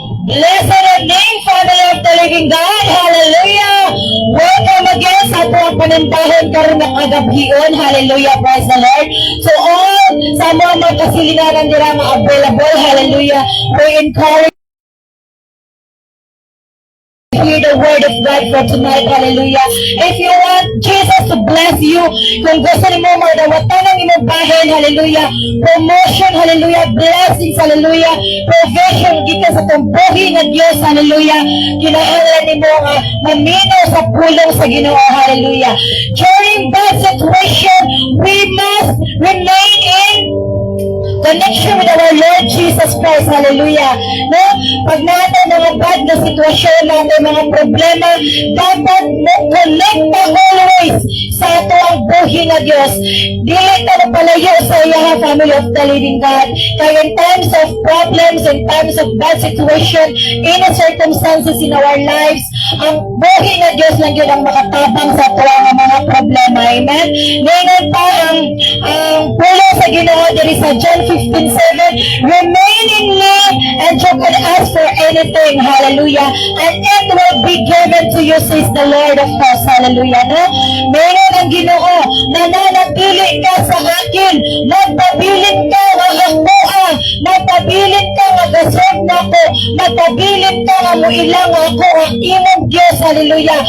Blessed name, Father of the living God. Hallelujah. Welcome again sa ating panintahon karon na kagabion. Hallelujah. Praise the Lord. So all sa mga magkasilinaran dira nga available. Hallelujah. We encourage hear the word of God for tonight. Hallelujah. If you want Jesus to bless you, kung gusto ni mo magdawatan ng imong bahin, hallelujah. Promotion, hallelujah. Blessings, hallelujah. Provision, kita sa tambuhi ng Diyos, hallelujah. Kinahanglan ni mo nga maminaw sa pulong sa Ginoo, hallelujah. During bad situation, we must remain in connection with our Lord Jesus Christ. Hallelujah. No? Pag natin mga bad na sitwasyon natin, mga problema, dapat connect na always sa ato ang buhi na Diyos. Dili ka na palayo sa iya, family of the living God. Kaya in times of problems, in times of bad situation, in circumstances in our lives, ang buhi na Diyos lang yun ang makatabang sa ato ang mga problema. Amen? Ngayon pa ang pulong sa Ginoo diri sa John 15:7, remain in me and you can ask for anything, hallelujah, and it will be given to you, says the Lord of hosts, hallelujah. No? Meron ang Ginoo, nananatili ka sa akin, nagpabilit ka nga ako, nagpabilit ka nga gasog na ko, nagpabilit ka nga muilang ako ang imong Diyos, hallelujah.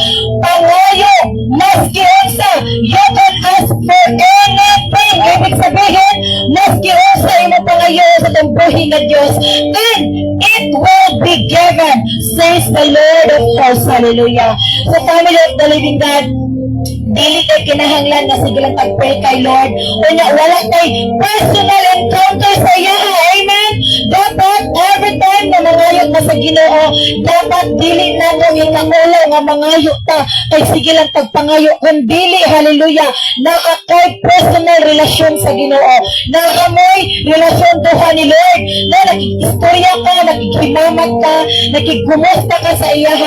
Pangayo, maski unsa, you can ask for anything. Ibig sabihin, maski unsa imong pangayo sa tambuhi nga Diyos, and it will be given, says the Lord of hosts, hallelujah. So family of the living God, dili kay kinahanglan na sige lang tagpray kay Lord. Unya wala kay personal encounter sa iya. Amen. Dapat every time na mangayot na sa Ginoo, dapat dili na mo ikakulo nga mangayo ta kay sige lang tagpangayo, kun dili, hallelujah, na kay personal relasyon sa Ginoo, na amoy relasyon duha ni Lord, na nakikistorya ka, nakikimamat ka, nakikumusta ka sa iya,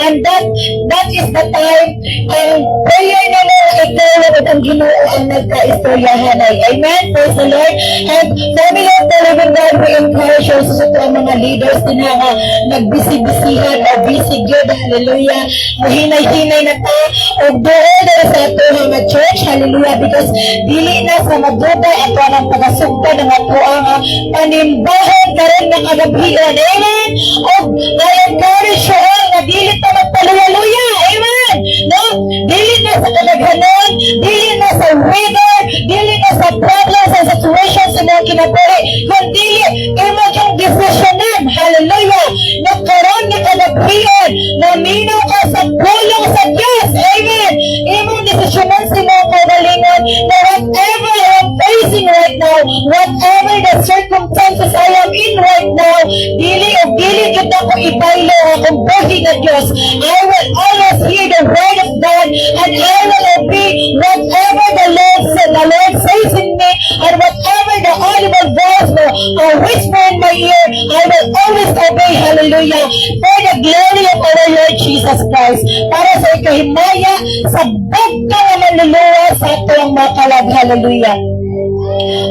and that is the time ang prayer na ikaw at ang Ginoo ang nagkaistoryahan ay. Amen. Praise the Lord. And family of the living God, we encourage also sa mga leaders din nga nagbisi-bisihan o busy good. Hallelujah. Mahinay-hinay na ta o doon na sa ito mga church. Hallelujah. Because dili na sa maduda at ang pagasugta ng ato ang panimbahan na rin ng kagabihan. Amen. O na-encourage yun na dili ta magpaluya-luya. Amen. No? Dili na sa kalaghanon, dili na sa weather, dili na sa problems and situations sa mga kinabuhi, kundi imo yung desisyonan, hallelujah, na karon nga kanabihan, na minaw ka sa pulong sa Diyos, amen. Imong desisyonan sa mga kagalingon, na whatever I am facing right now, whatever the circumstances I am in right now, dili kita ko ipaylo akong buhi na Diyos. I will always hear the word of God, and I will obey whatever the Lord says in me, and whatever the audible voice will whisper in my ear, I will always obey, hallelujah, for the glory of our Lord Jesus Christ, para sa ikahimaya sa bugka na manluluwa sa ato ang makalag, hallelujah.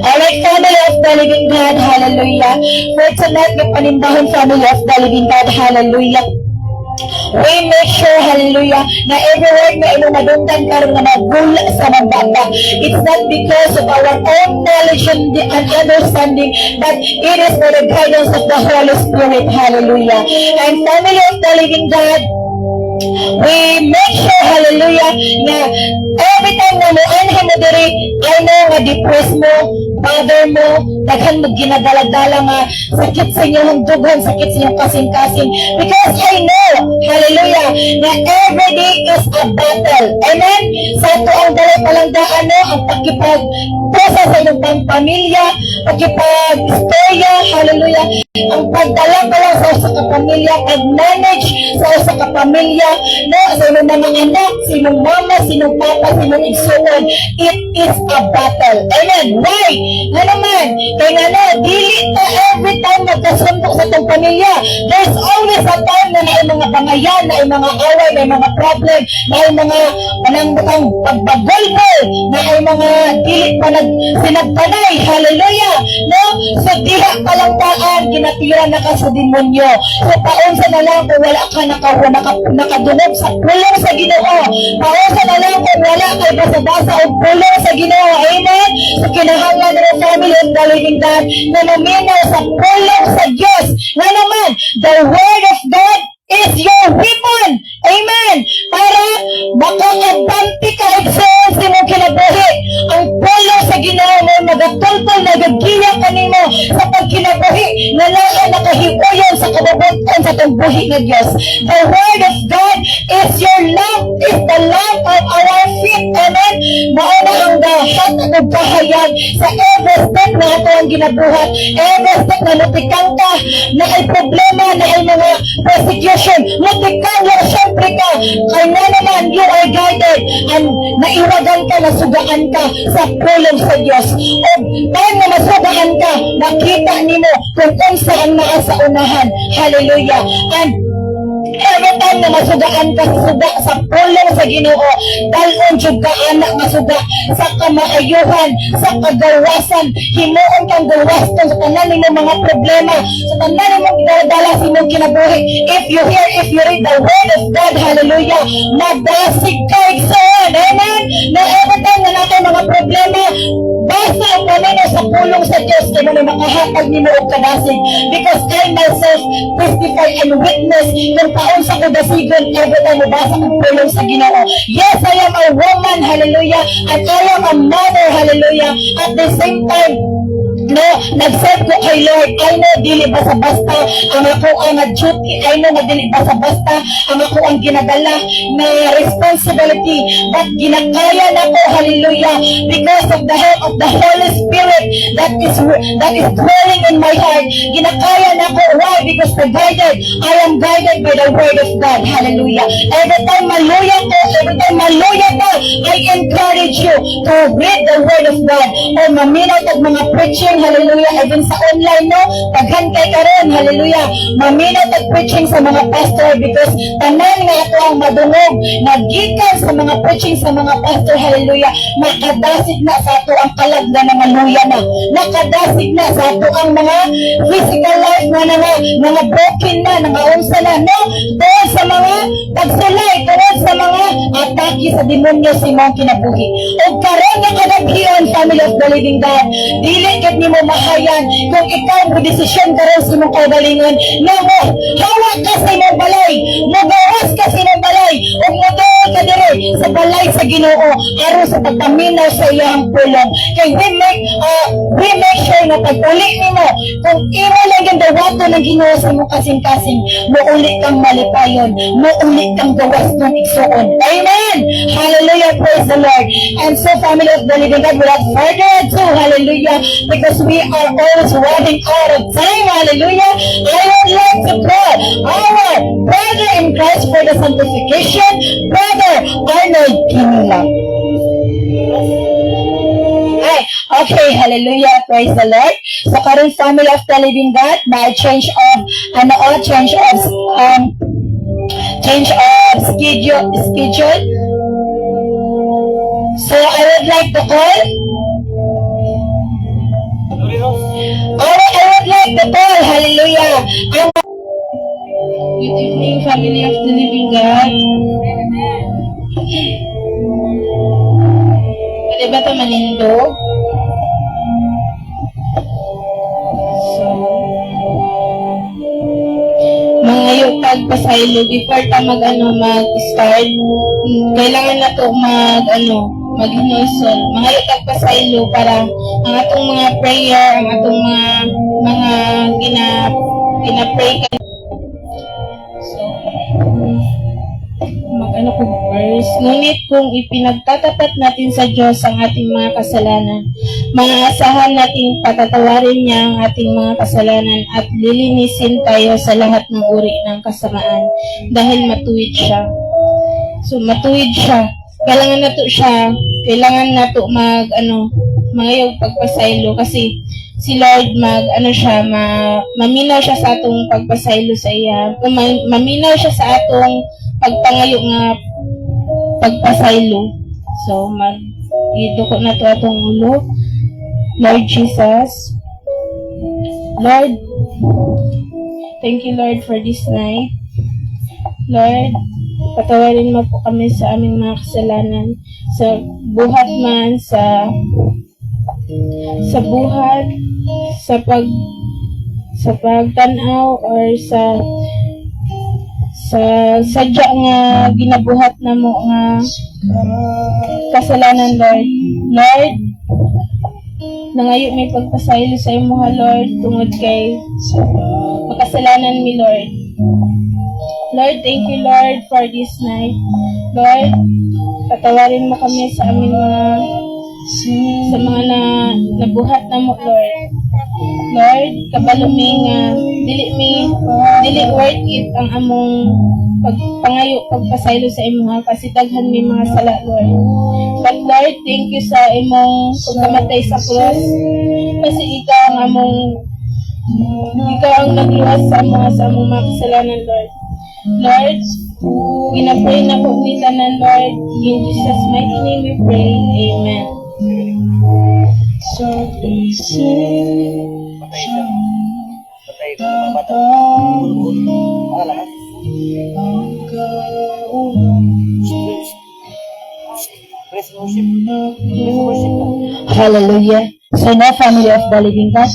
Alright, family of the living God, hallelujah. For tonight, may panimbahon, family of the living God, hallelujah. We make sure, hallelujah, na every word na imo madunggan karon nga magula sa mababa. It's not because of our own knowledge and understanding, but it is for the guidance of the Holy Spirit, hallelujah. And family of the living God, we make sure, hallelujah, na every time na muanhin mo diri, I know nga depressed mo, bother mo, daghan mo ginadaladala nga sakit sa inyong dugon, sakit sa inyong kasing-kasing, because I know, hallelujah, na every day is a battle. Amen? Sa ito ang dala palang daan, ang pagkipag-pusa sa inyong pamilya, pagkipag-istorya, hallelujah, ang pagdala pa lang sa usa ka pamilya, pag-manage sa usa ka pamilya, no, sa inyong mga anak, sa inyong mama, sa inyong papa, sa inyong igsuon, it is a battle. Amen? Why? Nga naman, Kaya nga na, dili ta every time magkasundo sa itong pamilya. There's always a time na may mga bangayan, na may mga away, may mga problem, na may mga panang pagbagulgol, na may mga dili pa sinagtanay. Hallelujah! No? So, diha pa lang taan, ginatira na ka sa demonyo. So, paunsa na lang kung wala ka nakadungog sa pulong sa Ginoo. Paunsa na lang kung wala kay basa-basa o pulong sa Ginoo. Amen? So, kinahanglan ng family of the living God na naminaw sa pulong sa Diyos. Nga naman, the Word of God is your weapon. Amen. Para makakabante ka excellence mo kinabuhi. Ang polo sa Ginoo mo, nagatultol, nagagiya ka nimo sa pagkinabuhi, na lahat nakahiuyon sa kababutan sa tagbuhi ng Diyos. The Word of God is your lamp, is the lamp of our feet. Amen. Mauna ang dahat at kahayag sa every step na ito ang ginabuhat. Every step na natikang ka, na ay problema, na ay mga persecution, natikang na syempre ka, kaya na naman you are guided and naiwagan ka, nasugaan ka sa pulong sa Diyos. O time na masugaan ka, nakita nimo kung saan naa sa unahan. Hallelujah. And every time na masugaan ka sa pulong sa Ginoo, dalon jud ka anak masuga sa kamaayuhan, sa kagawasan, himuon kang gawaston sa tanan nimo mga problema, sa tanan nimo gidala sa imong kinabuhi. If you read the Word of God, hallelujah, madasig ka igsoon. Amen. Na every time na natin mga problema, basta ang kanino sa pulong sa Diyos, kaya mo makahatag nimo og kadasig. Because I myself testify and witness kung taon sa kudasigon every time mo basa ang pulong sa Ginoo. Yes, I am a woman, hallelujah, and I am a mother, hallelujah. At the same time, no, nag-serve ko kay Lord. I know, dili basta-basta ang ako ang duty. I know, dili basta-basta ang ako ang ginadala na responsibility. But ginakaya na ko, hallelujah, because of the help of the Holy Spirit that is dwelling in my heart. Ginakaya na ko. Why? Because I am guided by the Word of God. Hallelujah. Every time maluya ka, I encourage you to read the Word of God o maminaw tag mga preaching, hallelujah, even sa online, no? Taghan kay karon, hallelujah, maminaw tag preaching sa mga pastor, because tanan nga ito ang madungog, nagikan sa mga preaching sa mga pastor, hallelujah, makadasig na sa ato ang kalagda na maluya na, nakadasig na sa ato ang mga physical life na mga broken na, nangaunsa na, no? Doon sa mga pagsulay, doon sa mga atake sa demonyo sa imong kinabuhi. O karon nga kadaghion, family of the living God, dili ket nimo mahayan kung ikaw mo desisyon karon sa imong kaugalingon na mo hawak ka sa imong balay, magawas ka sa imong balay, ug moduol ka dire sa balay sa Ginoo aron sa pagpaminaw sa iyang pulong. Kay we make sure na pag-uli nimo, kung imo lang yung dawato ng Ginoo sa imong kasing-kasing, muuli kang malipayon, muuli kang gawas ng igsuon. Amen! Hallelujah! Praise the Lord! And so, family of the living God, without further ado, hallelujah, because we are always running out of time, hallelujah, I would like to call our brother in Christ for the sanctification, Brother Arnold Kinila. Okay, hallelujah, praise the Lord. So, current family of the living God, may change of schedule. So, I would like to call. I would like to call, hallelujah. Good evening, family of the living God. Pwede ba ito malindog? So, mga yung pagpasaylo, before ta mag-start, kailangan na ito mag-inosol. Mga yung pagpasaylo para ang atong mga prayer, ang atong mga gina-pray ka. So, verse. Ngunit kung ipinagtatapat natin sa Diyos ang ating mga kasalanan, maasahan natin patatawarin niya ang ating mga kasalanan at lilinisin tayo sa lahat ng uri ng kasamaan dahil matuwid siya. So, matuwid siya. Kailangan na to mga yung pagpasaylo kasi si Lord maminaw siya sa atong pagpasaylo sa iya. Maminaw siya sa atong pagpangayo nga pagpasaylo. So, iduko na to atong ulo. Lord Jesus, Lord, thank you, Lord, for this night. Lord, patawarin mo po kami sa aming mga kasalanan, sa buhat man, sa buhat, sa pagtanaw, or sa sadya nga ginabuhat na mo nga kasalanan, Lord. Lord, nangayo may pagpasaylo sa imo, Lord, tungod kay makasalanan mi, Lord. Lord, thank you, Lord, for this night. Lord, patawarin mo kami sa aming mga nabuhat na mo, Lord. Lord, kabalo mi nga dili worth it ang among pagpangayo pagpasaylo sa imo nga kasi daghan mi mga sala, Lord. But Lord, thank you sa imong pagkamatay sa cross kasi ikaw ang nagluwas sa among mga kasalanan, Lord. Lord, pinapray na po ni tanan, Lord. In Jesus' mighty name we pray. Amen. So they say, Patay ito ng mga bata. Mga lahat. Praise worship. Praise worship lang. Hallelujah. So now, family of the living God,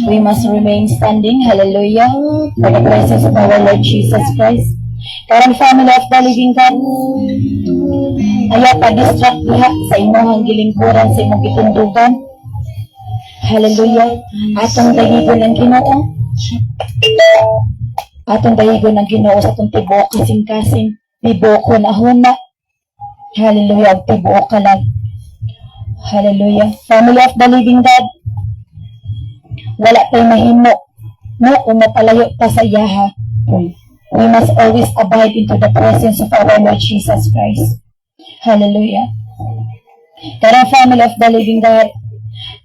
we must remain standing. Hallelujah. For the presence of our Lord Jesus Christ. Karang family of the living God, ayaw pa-distract diha sa imong gilingkuran, sa imong gitundugan. Hallelujah. Atong dahigon ang Ginoo. Atong dahigon ang Ginoo sa atong tibuok kasing-kasing. Tibuok ko na huna. Hallelujah. Tibuok ka lang. Hallelujah. Family of the living God, wala tayo mahimo. No, kung mapalayo ta sa iyaha, we must always abide into the presence of our Lord Jesus Christ. Hallelujah. Karang family of the living God,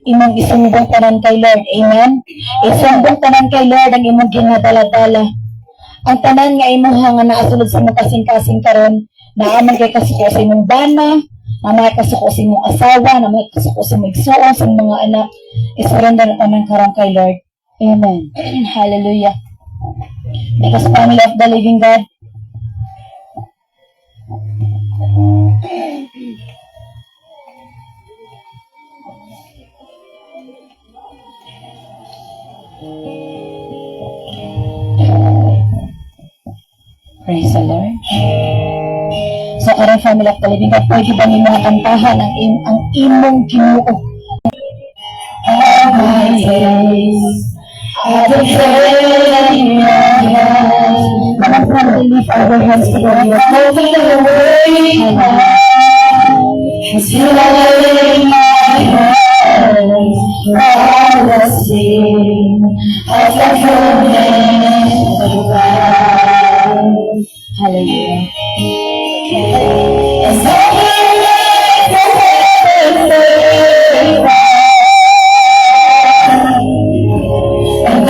imong isumbong tanan kay Lord. Amen. Isumbong tanan kay Lord ang imong ginadala-dala. Ang tanan nga imong nga naasulod sa imong kasing-kasing karon, naaman kay kasuko sa imong bana, na kasuko sa imong asawa, na kasuko sa imong igsuon, sa mga anak, isurrender na tanan karon kay Lord. Amen. Hallelujah. Because family of the living God, praise the Lord. So, karang family of the living God, pwede ba niyo mga kantahan ang imong Ginoo? All my days, I declare in your hands. Come on, family, lift our hands together. Holding away still in my hands. All the sin of the goodness of God. Hallelujah. As long as the heavens stay and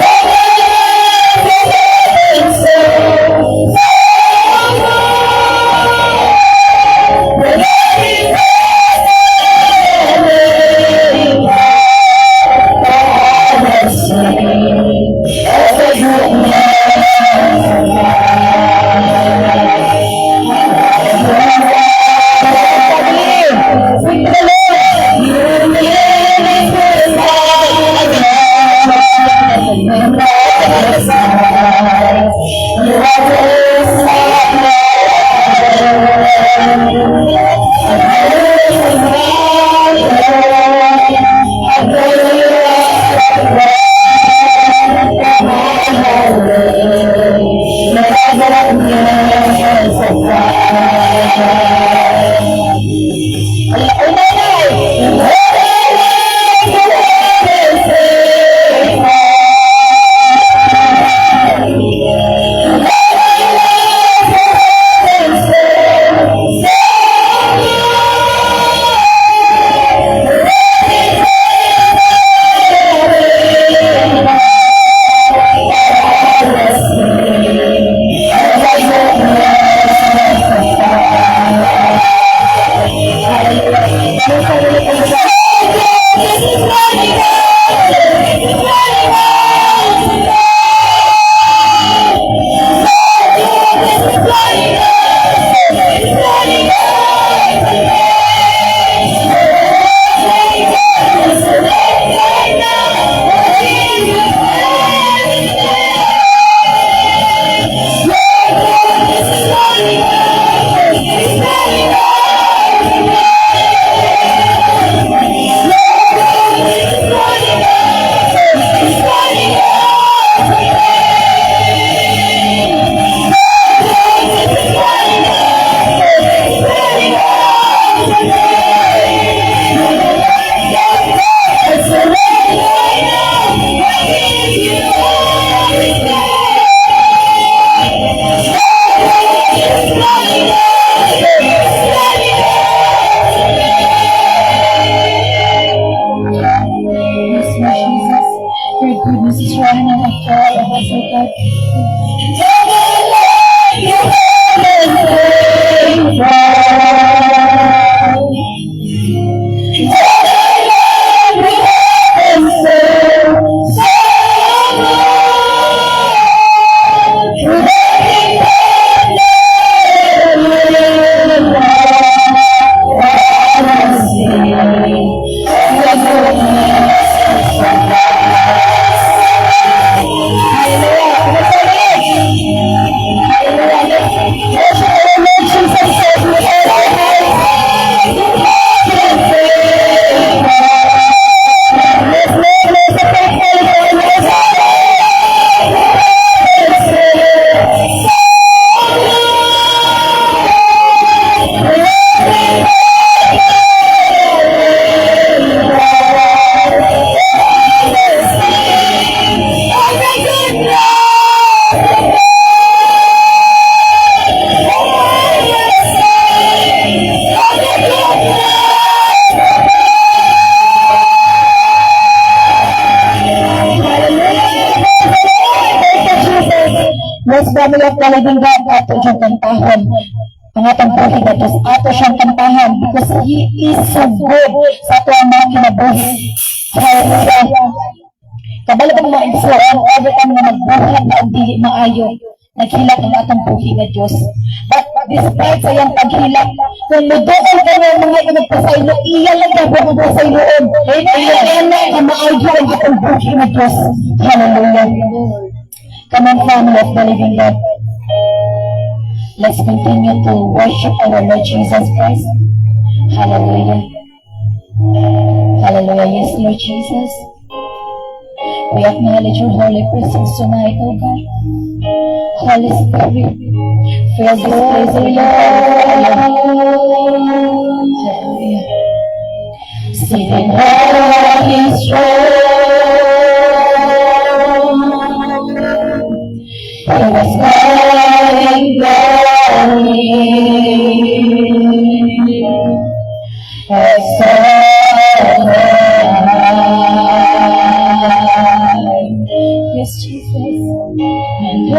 Yes, family of the living God, ato siyang kantahan. Ang atong buhay na Diyos, ato siyang kantahan because He is so good sa ato ang mga kinabuhi. Hallelujah. Kabalo ang mga igsoon, every time na nagbuhat na ang dili maayo, naghilak ang atong buhay na Diyos. But despite sa iyang paghilak, kung mudoon ka ng mga inagpasaylo, iyan lang na buong pasayloon. Iyan lang ang maayo ang atong buhay na Diyos. Hallelujah. Come on, family of the living God. Let's continue to worship our Lord Jesus Christ. Hallelujah. Hallelujah. Yes, Lord Jesus. We acknowledge your holy presence tonight, O God. Holy Spirit, fill this place with your fire. Hallelujah. Sitting on His throne, He was calling glory. Yes, Jesus. And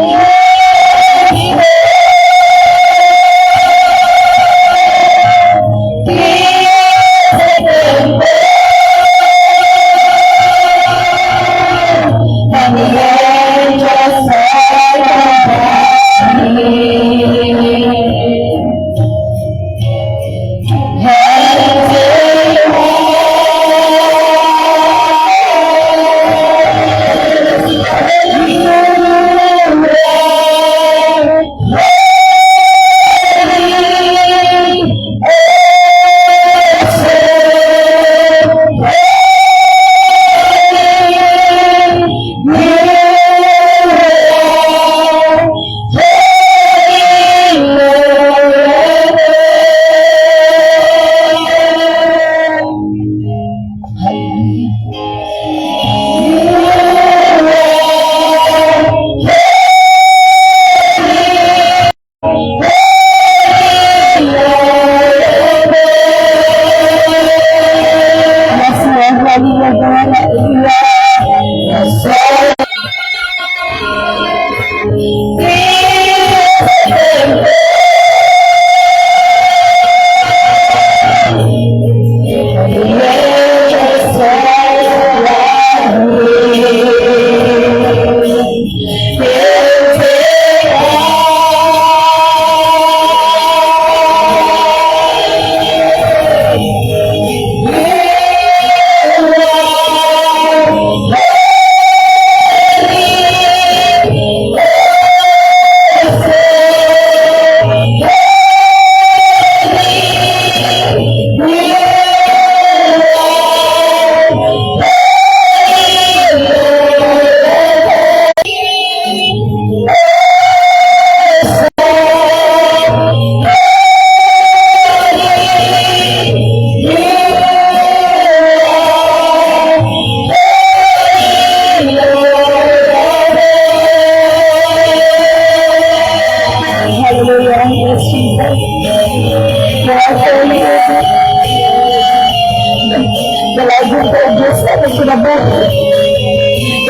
Dalagin ko Diyos na ito sinabuhi.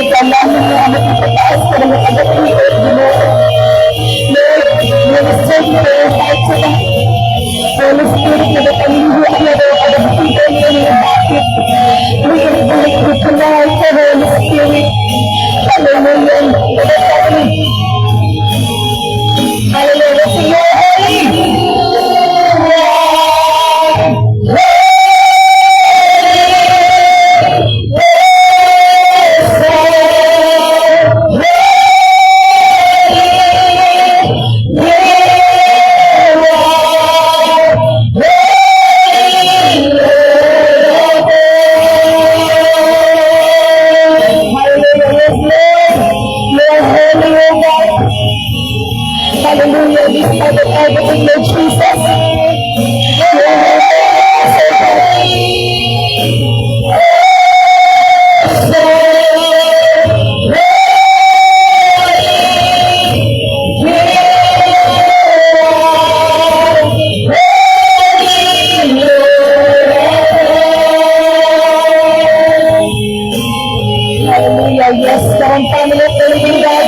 Ikaw namin na ang ipataas ka ng agat ni Ginoo. Lord, minister ko kahit sa lahat. Holy Spirit na natalinggo ang laro at ang bigay niya niya bakit. We invite you tonight sa Holy Spirit. Hallelujah. Hallelujah. See you holy. Hallelujah, this is the everything, Lord Jesus. Hallelujah, yes, come on, family of the living God.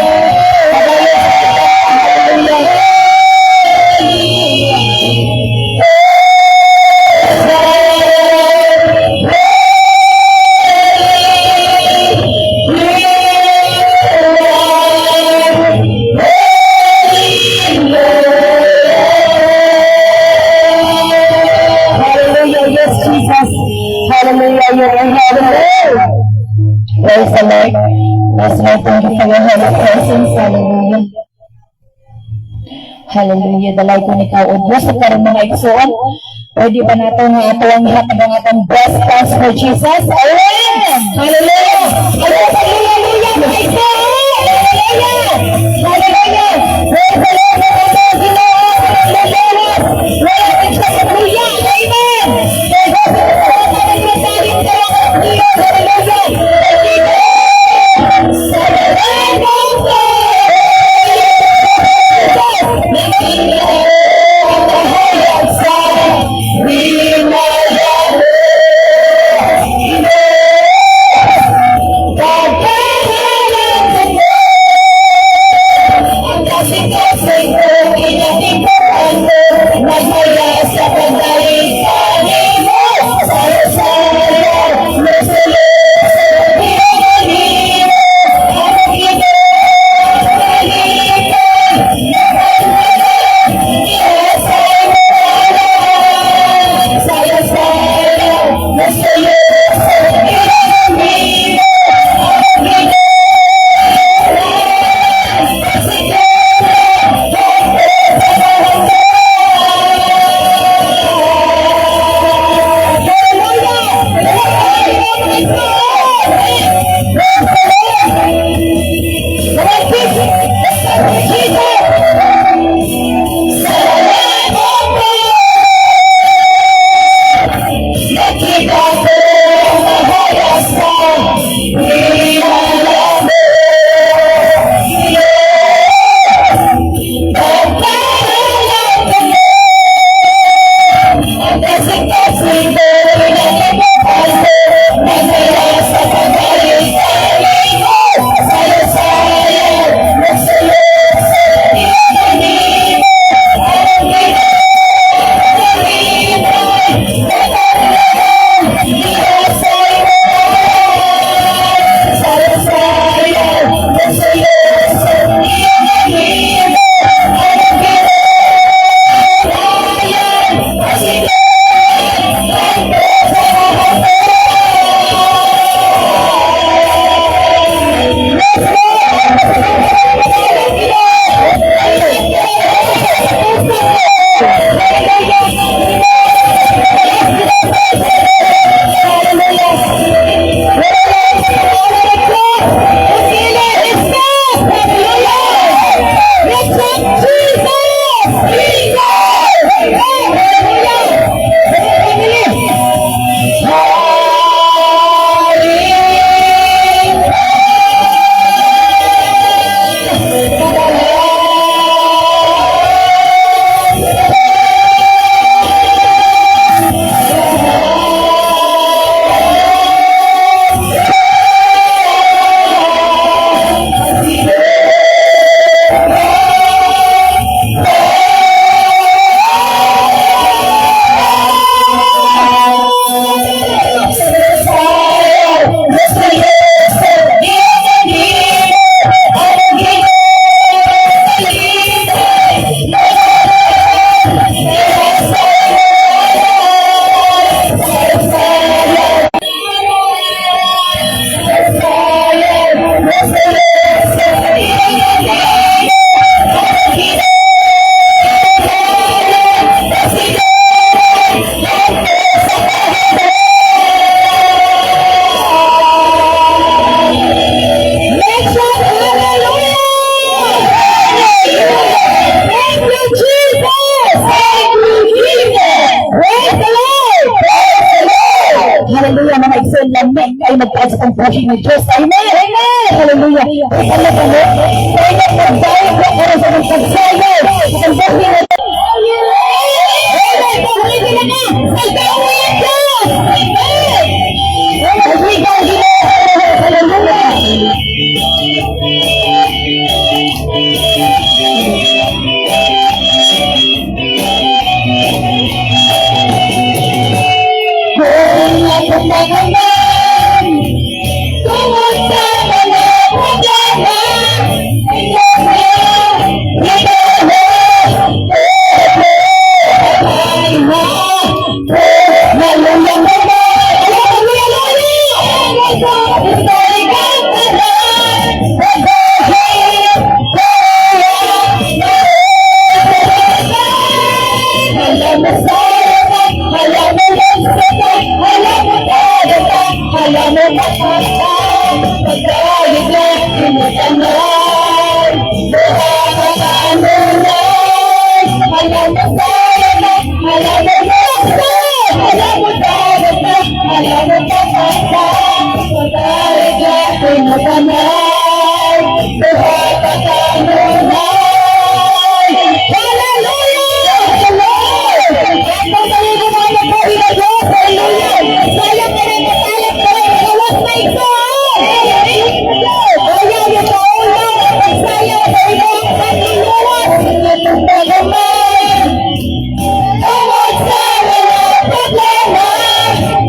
Hallelujah. Dalay ko ni Kao o Diyos sa karong mga igsoon. Pwede ba nato nga ato ang hatag ang atong best class for Jesus? Amen! Hallelujah! Hallelujah! Mga igsoon! Hallelujah! Hallelujah! Praise the Lord! Ginoo! Hallelujah! Hallelujah! Amen! ay magtaas ang pushing ng Diyos. Amen! Amen! Hallelujah! Alam mo, kaya nagdahil ko para sa mga pagsayaw. Ang pushing ng Diyos. Amen! Pagkakita na na! Pagkakita ng Diyos! Amen! Pagkakita ng Diyos! Hallelujah! Kung ako magaman, kung ang sama na magaman, ikaw na, malulang naman, hallelujah, inutanay, buhat at kanunay. Hallelujah! Hallelujah! Ako sa iyo mga pari na Diyos, hallelujah! Sayang ka rin, sayang ka rin, kawas na ito! Ayaw niyo sa ulang, sayang sa iyo ang pagluwas, pagumay. Tawag sa walang problema,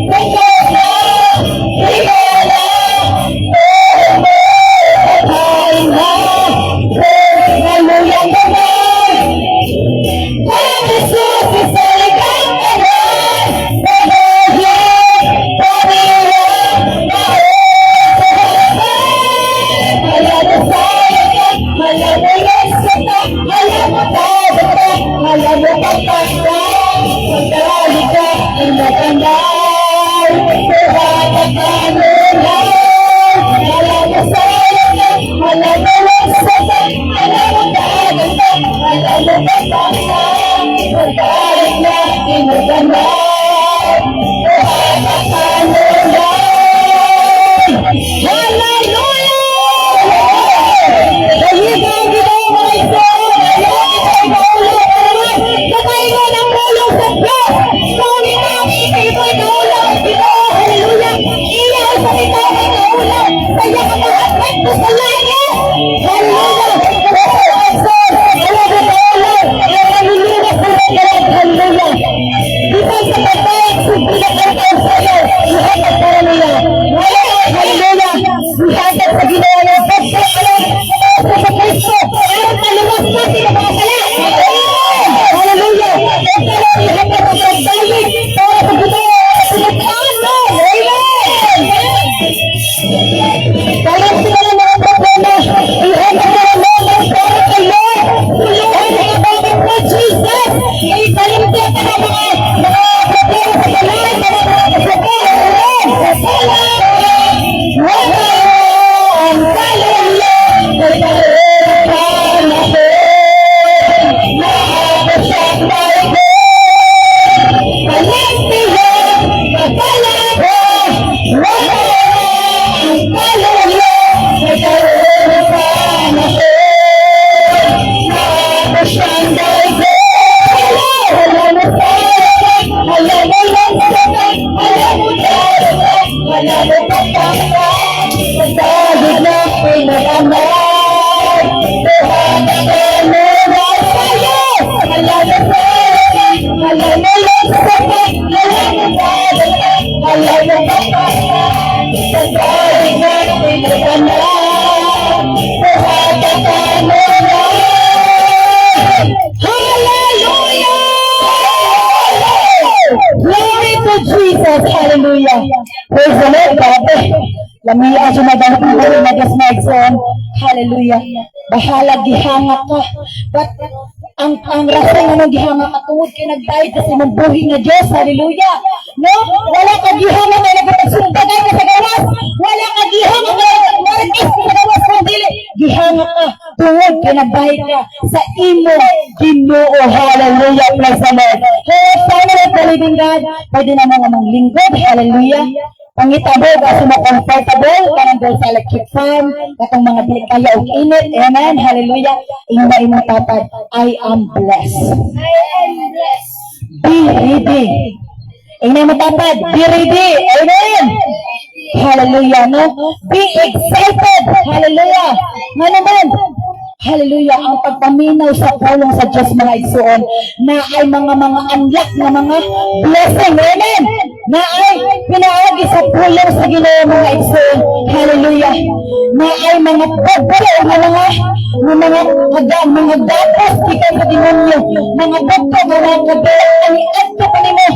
ikaw na, ikaw na, kain na, hallelujah naman. Ang Jesus, isaligang ka na, pag-ibig, pag-ilang, alam mo sayang ka, alam mo lasa ka, alam mo tayo ka, alam mo kapagka, magdali ka, inakanay, buhat at kanunay. Alam mo sayang ka, alam mo lasa ka, alam mo tayo ka, alam mo kapagka, magdali ka, inakanay, buhat at kanunay. Hallelujah! Nahigang ginawa mo ito! Nahigang ginawa mo! Nakaingo ng ulong sa Diyos! Kami namin ito'y naulang ito! Hallelujah! Iyaw sa ito ay naulang! Kaya ka mahatag ko sa langit! Hallelujah! Alam mo naulang! Hallelujah! Hallelujah! Di ba sa pagkain, subilang ang tao sa'yo! Ihatag para nila! Hallelujah! Ihatag sa ginawa ng pagkakalong sa Kristo! Ang taluwas natin ang mga sala! Hallelujah! Ihatag ang pagkain para sa ginawa ng pagkakalong! Amen! Kalang sila ng mga problema, ihatag ang mga para kay Lord! Tuluhan ang abangin mo, Jesus! Ikalimtyan ka ng mga problema sa balay, mga problema! Ang kaluluwa, nagkaroon ka na nakapasyak na ito. Kalimtiyan, kapalago, ang kaluluwa, nagkaroon ka na ito. Nakapasyak na ito. Alam mo sayang, alam mo lansang, alam mo darang, alam mo kapangka, masagid na pinakamay, buhat at kanunay sa'yo. Alam mo sayang, alam mo lansang, alam mo darang, alam mo kapangka, masagid na pinakamay, buhat at kanunay. Hallelujah! Glory to Jesus! Hallelujah! Praise the Lord, grabe. Lamia siya nagamit ng mga nagasmagson. Hallelujah! Bahala, gihanga ka. But ang rason nga nang gihanga ka tungod kay nagdayeg kasi mong buhi nga Diyos. Hallelujah! No? Wala ka gihanga kay nagpagsundagan ka sa gawas. Wala ka gihanga kay nagmartis ka sa gawas. Kundi gihanga ka tungod kay nagdayeg ka sa imo Ginoo. Hallelujah! Praise the Lord! Hey, final the living God. Pwede na mga manglingkod. Hallelujah! Pangitabog as mo comfortable kanang dahil sa electric fan katong mga dili kaya og init. Amen. Hallelujah. Imo imong tatag, I am blessed. I am blessed. Be ready. Imo mo tatag, be ready. Amen. Hallelujah, no? Be excited. Hallelujah. Nga naman. Hallelujah, ang pagpaminaw sa pulong sa Diyos mga igsuon na ay mga unlock na mga blessing. Amen. Na ay pinaagi sa pulong sa Ginoo mga igsuon. Hallelujah. Na ay mga pagpalo mga datos ikaw sa demonyo. Mga pagpalo mga kabila ani adto kanimo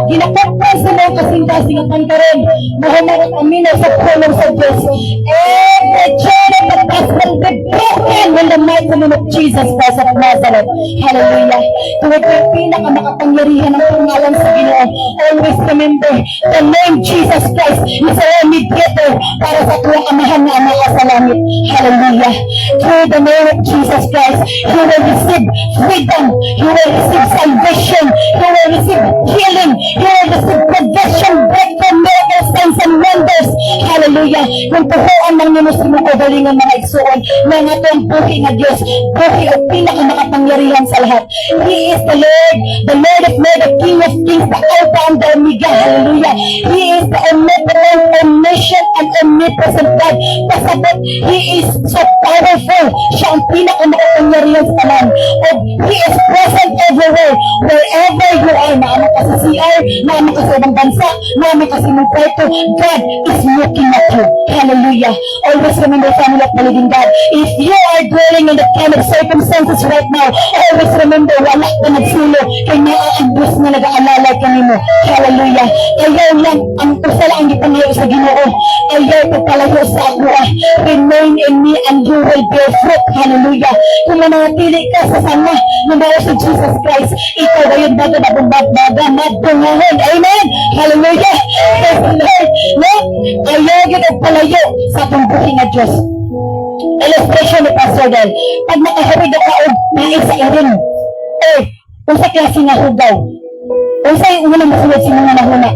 ginapagpas sa mga kasing-kasing at karon mahuman paminaw sa pulong sa Diyos. Every chain of the gospel be broken in the mighty name of Jesus Christ of Nazareth. Hallelujah. Tuwag yung pinakamakapangyarihan ng pangalan sa Ginoo. Always remember the name Jesus Christ is our mediator para sa tuwang amahan na ama sa langit. Hallelujah. Through the name of Jesus Christ, you will receive freedom, you will receive salvation, you will receive healing, you will receive provision, breakthrough, miracles, signs and wonders. Hallelujah. Kung tuhuan ng nimo sa mga kagalingan mga igsuon na nga itong buhi na Diyos, buhi o pinakamakapangyarihan sa lahat. He is the Lord of Lords, the King of Kings, the Alpha and the Omega. Hallelujah. He is the omnipotent, omniscient, and omnipresent God. Pasabot, He is so powerful. Siya ang pinakamakapangyarihan sa tanan. And He is present everywhere. Wherever you are, naamang ka sa CR, naamang ka sa ibang bansa, naamang ka sa imong kwarto, God is looking at you. Hallelujah. Always remember, family of the living God, if you are dwelling in that kind of circumstances right now, always remember, wala ka nagsulo, kay naaambus na nag-aalala ka nimo. Hallelujah. Ayaw lang, ang usala ang ipangyaw sa Ginoo. Ayaw pagpalayo sa ako. Remain in me and you will bear fruit. Hallelujah. Kung manatili ka sa sama ng bawa sa Jesus Christ, ikaw gayon bago na bumbagbaga, madungahon. Amen. Hallelujah. Praise the Lord. No? Ayaw yun ang palayo sa atong buhay na Diyos. Illustration ni Pastor Del. Pag nakahawid na kaog, nais sa irin. Kung sa klase nga hugaw, kung sa yung unang masulod si mga nahuna,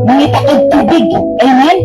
mangita kag tubig. Amen?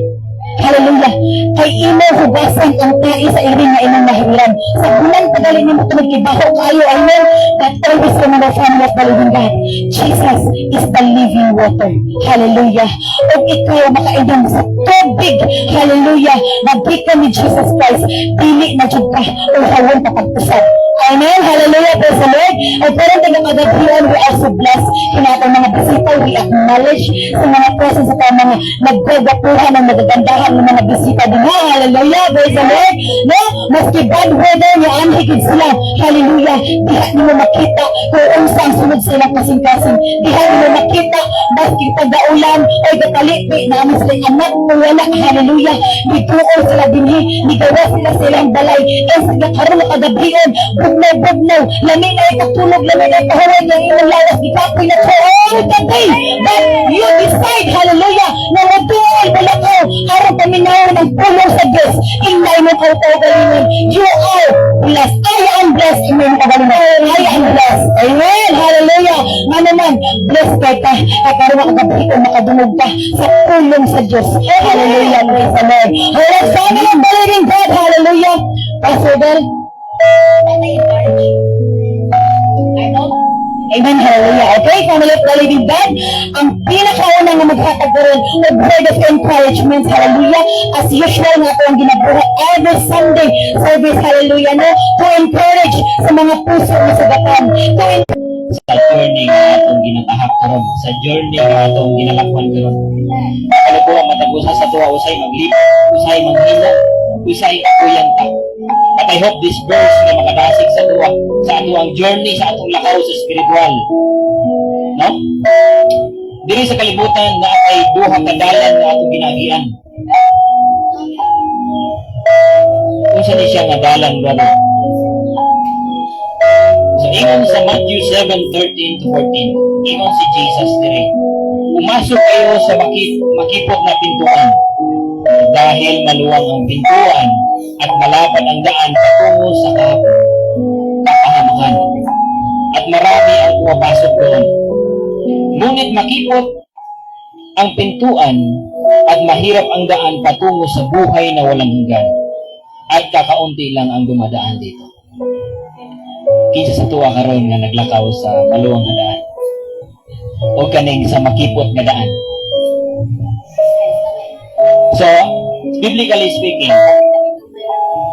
Hallelujah. Kay imo hugasan ang tai sa irin na imong nahiran. Sa bulan pagalin nimo tungod kay baho kayo. Amen? That always remember, family of the living God, Jesus is the living water. Hallelujah. O ikaw makainom sa tubig. Hallelujah. Nagkita ni Jesus Christ, dili na jud ka o hawon pa pagpusat. Amen. Hallelujah. Praise the Lord. Ay parang tagang-agabihan, we are so blessed. Kinatang mga bisita, we acknowledge sa mga presence sa mga naggagapuhan ng nagagandahan ng mga bisita din. Hallelujah. Praise the Lord. No? Maski bad weather niya, anhigid sila. Hallelujah. Diha ni mo makita kung unsa ang sunod silang kasing-kasing. Diha ni mo makita maski pagdaulan o gatalipi na amin silang anak mo wala. Hallelujah. Bituon sila dinhi. Nigawa sila silang balay. E sila karoon na kagabihan. Bugnaw, lamin ay katulog, lamin ay kahuwag ng ilang lawas, di kapoy na to all the day. But you decide, hallelujah, na maduol pala ko, harap paminaw ng pulong sa Diyos, inay mo ko kagalingan. You are blessed. I am blessed. Amen, kagalingan. I am blessed. Amen, hallelujah. Nga naman, blessed ka, at karoon kagabi ko makadungog ka sa pulong sa Diyos. Hallelujah, praise the Lord. Alright, family of the living God, hallelujah. Pastor Del, amen, hallelujah. Okay, family of the living God, ang pinakaunang na maghatag ko rin ng word of encouragement, hallelujah. As usual nga ito ang ginagawa every Sunday service, hallelujah, no? To encourage sa mga puso na sagatan. Sa journey nga atong ginatahak karon, sa journey nga atong ginalakwan karon. Ano po ang matagusa sa tuwa, usay maglip, usay manghina, usay kuyanta. But I hope this verse na makadasig sa tuwa, sa ato ang journey, sa atong lakaw sa spiritual. No? Diri sa kalibutan na ay duha kadalan na atong ginagian. Kung saan siya nga dalan, brother? So, ingon sa Matthew 7:13-14, ingon si Jesus diri, umasok kayo sa makipot na pintuan, dahil maluwang ang pintuan at malapad ang daan patungo sa kapahamakan, at marami ang pumapasok doon. Ngunit makipot ang pintuan at mahirap ang daan patungo sa buhay na walang hanggan, at kakaunti lang ang dumadaan dito. Kinsa sa tuwa karon nga naglakaw sa maluwang nga daan o kaning sa makipot nga daan. So, biblically speaking,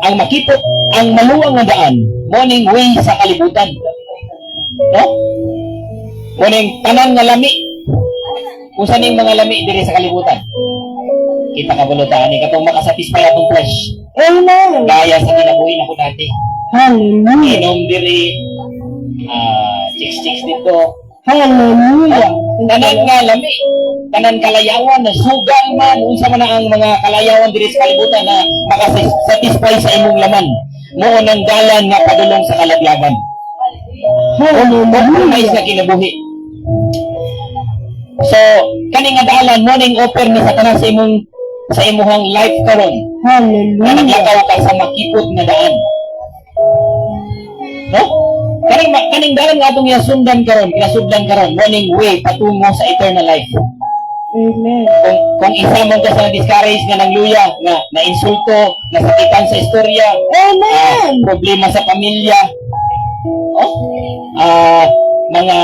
ang makipot, ang maluwang nga daan, morning way sa kalibutan. No? Morning tanan nga lami. Kung saan yung mga lami diri sa kalibutan. Kita ka bulutaan ni katong makasatisfy atong flesh. Amen. Gaya sa kinabuhi na ko dati. Hallelujah. Inom diri, chicks dito. Hallelujah. Tanan nga lami. Tanan kalayawan na sugal man unsa man ang mga kalayawan diri sa kalibutan na makasatisfy sa imong laman. Mao nang dalan nga padulong sa kalaglagan. Hallelujah. Sa kinabuhi. So, kani nga dalan mo ning offer ni Satanas sa imong life karon. Hallelujah. Naglakaw ka sa makipot nga daan. No? Kaning dalan nga atong yasundan karon, kinasugdan karon, morning way patungo sa eternal life. Amen. Kung isa man ka sa discourage nga ng luya, nga na insulto, nasakitan sa istorya, Amen. problema sa pamilya, oh, mga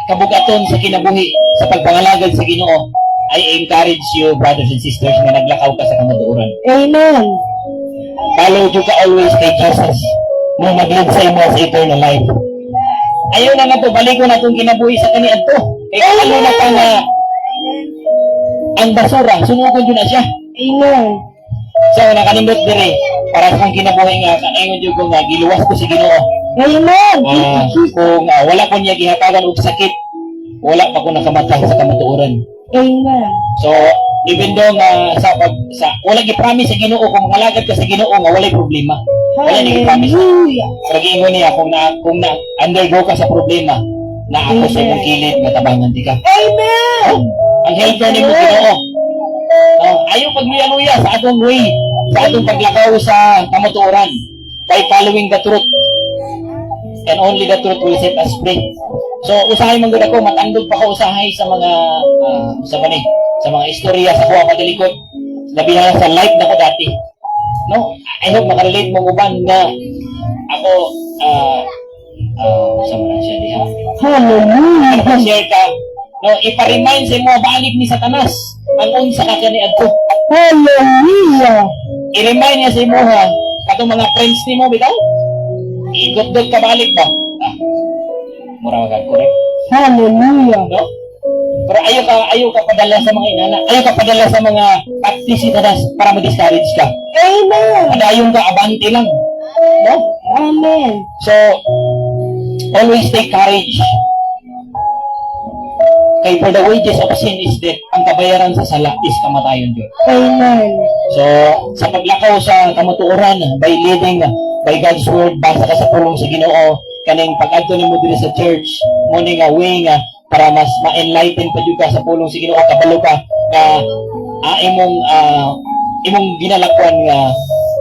kabugaton sa kinabuhi sa pagpangalagad sa Ginoo, I encourage you, brothers and sisters, na naglakaw ka sa kamatuoran. Amen. Follow you ka always kay Jesus mo mag-lead sa imo sa eternal life. Ayaw na nga to, balik ko na itong kinabuhi sa kaniad to. Kaya kalo na pa nga ang basura, sunugod yun na siya. Amen. So, nakanindot dire, para sa kong kinabuhi nga, kanayon yun ko nga, giluwas ko si Ginoo. Amen. Kung wala ko niya gihatagan og sakit, wala pa ko nakamatay sa kamatuoran. Amen. So, even though nga wala gi-promise sa Ginoo, kung mangalagad ka sa Ginoo nga walay problema. Wala ni gi-promise. Hallelujah. Pero giingon niya, kung na undergo ka sa problema, na ako sa imong kilid, matabangan di ka. Amen. Ang helper ni mo Ginoo. Ayaw pagluya-luya sa atong way, sa atong paglakaw sa kamatuoran, by following the truth. And only the truth will set us free. So, usahay man gud ako, matandog pa ko usahay sa mga, sa mga istorya sa kuha pagalikod. Labihan sa life na ko dati. No? I hope makarelate mo uban na ako, sa mga siya diha. Hallelujah. Share ka, no, ipa-remind sa mo balik ni Satanas ang unsa ka kaniadto. Hallelujah. I-remind niya sa imo ha, katong mga friends nimo bitaw. Igot-dot ka balik ba? Mura ka correct. Hallelujah. No? Pero ayaw ka padala sa mga inana. Ayaw ka padala sa mga activities para ma-discourage ka. Amen. Padayon ka abante lang. No? Amen. So, always take courage. Kay for the wages of sin is death. Ang kabayaran sa sala is kamatayon Diyos. Amen. So, sa paglakaw sa kamatuoran, by living by God's word, basa ka sa pulong sa Ginoo, kaning pag-adto nimo diri sa church, mo ni nga way nga para mas ma-enlighten pa jud ka sa pulong sa Ginoo, kabalo ka nga imong ginalakwan nga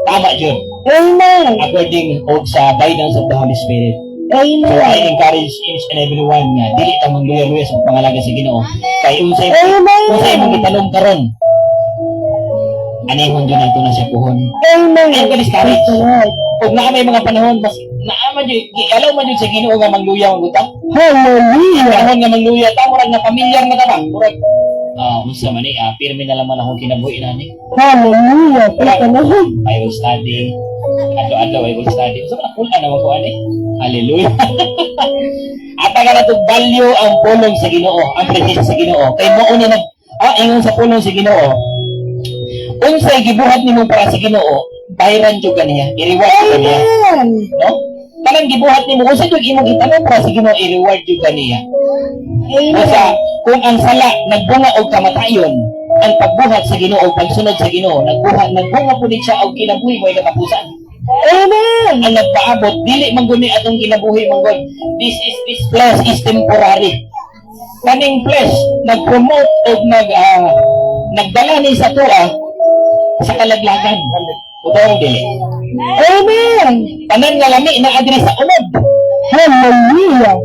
tama jud Amen. according og sa guidance of the Holy Spirit. So Amen. I encourage each and everyone nga dili ta mangluya-luya sa pangalaga sa Ginoo. Kay unsay imong gitanong karon, anihon jud nato na siya puhon. Amen. Ayaw ka discourage. Kung naa may mga panahon, mas naama jud, alaw man jud sa Ginoo nga mangluya ang utang. Hallelujah. Panahon nga mangluya ta, murag na pamilyar na ta ba? Murag unsa man ni, pirmi na lang man akong kinabuhi nani. Hallelujah. Pagkanahan. I will study. Adlaw-adlaw I will study. So nakula naman ko ani. Hallelujah. At nga na to value ang pulong sa Ginoo, ang presensya sa Ginoo. Kay mo una ingon sa pulong sa Ginoo. Unsay gibuhat nimo para sa Ginoo, bayran jud kaniya, i-reward jud kaniya. Amen. No? Kanang gibuhat nimo unsay jud imong gitanong para sa Ginoo, i-reward jud kaniya. Basta kung ang sala nagbunga og kamatayon, ang pagbuhat sa Ginoo o pagsunod sa Ginoo, nagbunga pud siya og kinabuhi mo katapusan. Amen. Ang nagpaabot dili man guni atong kinabuhi man gud. This flesh is temporary. Kaning flesh nag-promote og nagdala ni sa tuwa sa kalaglagan. Utong dili. Amen. Tanan nga lami na adri sa unod. Hallelujah.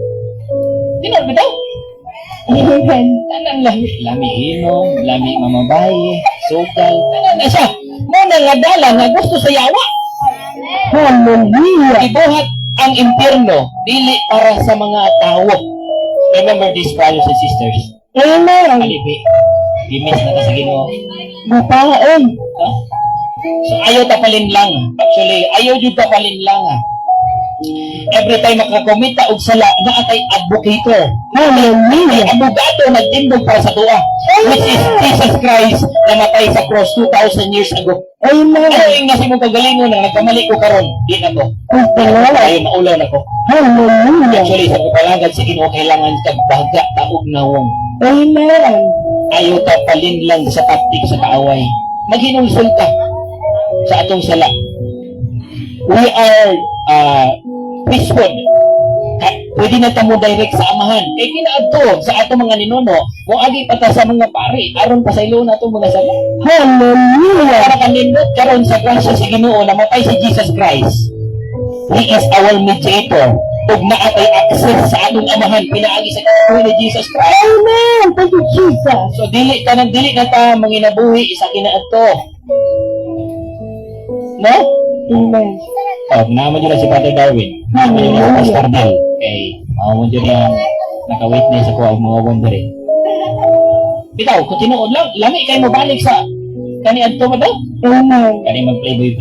Tinog bitaw. Amen. Tanan lami inom, lami mamabaye, sugal, tanan na siya. Mo na nga dala nga gusto sa yawa. Hallelujah. Ibuhat ang impyerno dili para sa mga tao. Remember this, brothers and sisters. Amen. Alibi. Gimis na ka sa Ginoo. Mapaon. Ha? So ayaw tapalin lang. Actually, ayaw jud tapalin lang. Every time makakomit ta og sala, naatay advocator. Hallelujah. Abogado nagtindog para sa tuwa. Which is Jesus Christ na matay sa cross 2,000 years ago. Amen. Ano yung nasi mo kagalingon na nagkamali ko karon? Di na to. Praise the Lord. Ayaw na ulaw na ko. Hallelujah. Actually, sa kapalagad sa Ginoo kailangan kagbaga taog nawong. Amen. Ayaw tapalin lang sa taktik sa kaaway. Maghinulsol ka sa atong sala. We are priesthood. Pwede na tamo direct sa amahan. Kay kinaadto sa atong mga ninuno, mo agi pata sa mga pari aron pasaylo na atong mga sala. Hallelujah. Para kanindot karon sa grasya sa Ginoo namatay si Jesus Christ. He is our mediator ug naatay access sa atong amahan pinaagi sa kinabuhi ni Jesus Christ. Amen. Thank you, Jesus. So dili na ta manginabuhi sa kinaadto. No? Amen. Oh, naman yun na si Father Darwin. Naman yun na si Pastor Del. Okay, maawon yun yung naka-witness ako ang mga wondering. Bitaw, kung tinuod lang, lami kayo mabalik sa kaniadto mo daw. Amen. Kani mag-playboy.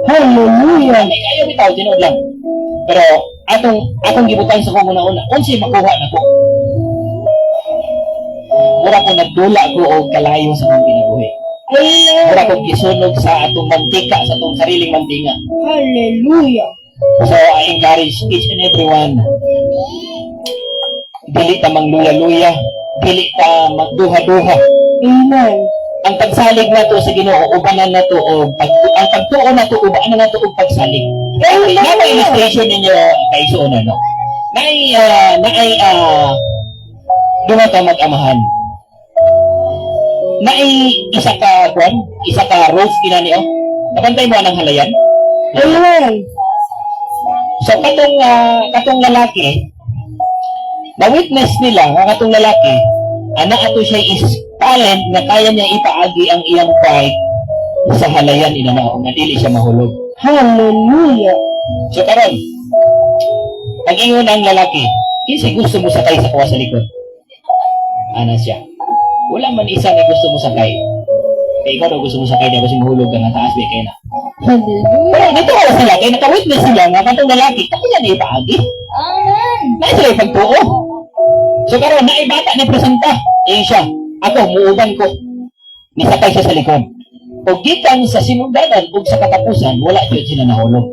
Hallelujah. Lami kayo bitaw, tinuod lang. Pero atong gibutan sa kong una-una, unsay makuha na ko. Mura ko nagdula ko o kalayo sa mga kinabuhi. Mura ko gisunog sa atong mantika, sa atong sariling mantinga. Hallelujah. So, I encourage each and everyone, dili ta mangluya-luya, dili ta magduha-duha. Amen. Ang pagsalig na to sa Ginoo, ubanan na to, o ang pagtuo na to, ubanan na to, o pagsalig. Okay, na may illustration ninyo kay Suona, no? Duha ka mag-amahan. Isa ka rose, kinani, oh. Napantay mo anang halayan? Amen. So, katong lalaki, na-witness nila, nga katong lalaki, ana ato siya is talent na kaya niya ipaagi ang iyang fight sa halayan inanao, nga dili siya mahulog. Hallelujah. So, karon, pag-ingon ang lalaki, kasi gusto mo sakay sa kuha sa likod. Ana siya. Wala man isa na gusto mo sakay. Kaya ikaw daw gusto mo sakay, di ba si mahulog ka nga taas, may kaya na. Hallelujah. Pero dito wala sila, kaya naka-witness sila nga katong lalaki, kaya niya ipaagi. Amen. Na sila ipagtuo. So karon na ibata ni presenta, siya. Ako muuban ko. Nisakay siya sa likod. O gikan sa sinugdanan ug sa katapusan, wala jud sila nahulog.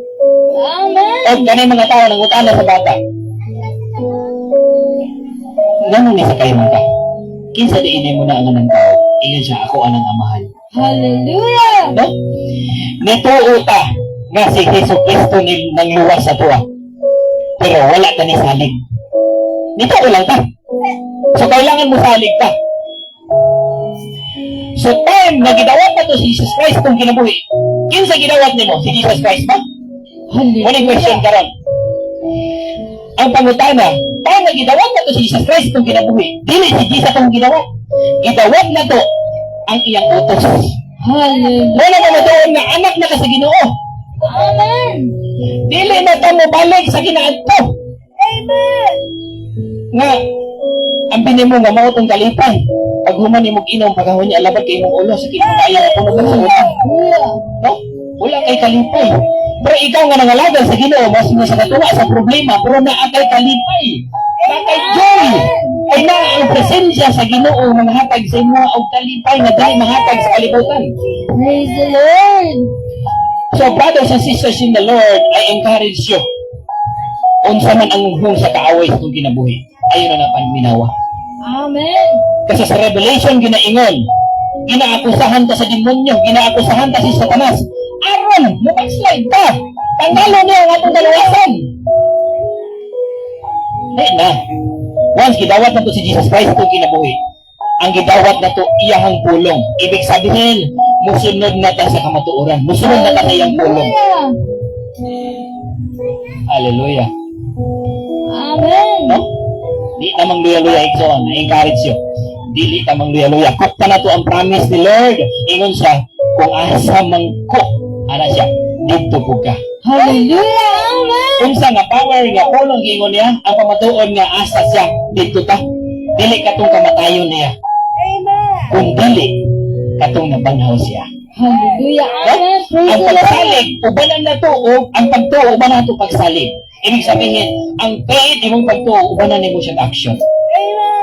Amen. O kanay mga tao nang utana sa bata. Ganun ni sakay man ka. Kinsa diinay mo na ang anang tao, ingon siya ako anang amahan. Hallelujah. No? Nituo ta nga si Hesus Kristo nang luwas sa tuwa. Pero wala ka ni salig. Nituo lang ta. So kailangan mo salig ka. So time na gidawat na to si Jesus Christ kung kinabuhi. Kinsa gidawat nimo? Si Jesus Christ ba? Muna question karon. Ang pangutana, time na gidawat na to si Jesus Christ kung kinabuhi. Dili si Jesus kung gidawat. Gidawat na to ang iyang utos. Hallelujah. Wala na matuon na anak na ka sa Ginoo. Amen. Dili na ta mo balik sa kinaadto. Amen. Nga ang pinimo nga mao tong kalipay. Pag human imong inom pagahon niya alabat kay imong ulo sa kinakaya na puno ka sa ulo. No? Wala kay kalipay. Pero ikaw nga nangalagan sa Ginoo mas mo sa katuwa sa problema pero naa kay kalipay. Na kay joy. Ay na ang presensya sa Ginoo manghatag sa imo og kalipay nga dili mahatag sa kalibutan. Praise the Lord. So brothers and sisters in the Lord, I encourage you. Unsa man ang hung sa kaaway sa itong kinabuhi, ayon na napaminawa. Amen. Kasi sa Revelation, ginaingon, ginaakusahan ta sa demonyo, ginaakusahan ta si Satanas. Aron, mapag-slide ka. Tanggalon niya ang atong dalawasan. Ayun na. Once gidawat na to si Jesus Christ itong kinabuhi, ang gidawat na to iyahang pulong. Ibig sabihin, musunod na ta sa kamatuoran. Musunod na ta sa iyang pulong. Hallelujah. Amen. No? Di namang luya-luya ikson. I-encourage you. Dili tamang luya-luya. Kukta na to ang promise ni Lord. Ingon siya, kung asa mangko, ana siya, dito po ka. Hallelujah. Amen. Kung sa nga power nga pulong ingon niya, ang pamatuon nga asa siya, dito ta. Dili katong kamatayon niya. Amen. Kung dili, katong nabanhaw siya. Hallelujah. Amen. Praise Ang the Lord. pagsalig, ubanan na to, o ang pagtuo, ubanan na to pagsalig. Ibig sabihin, ang faith, imong pagtuo, ubanan nimo siya action.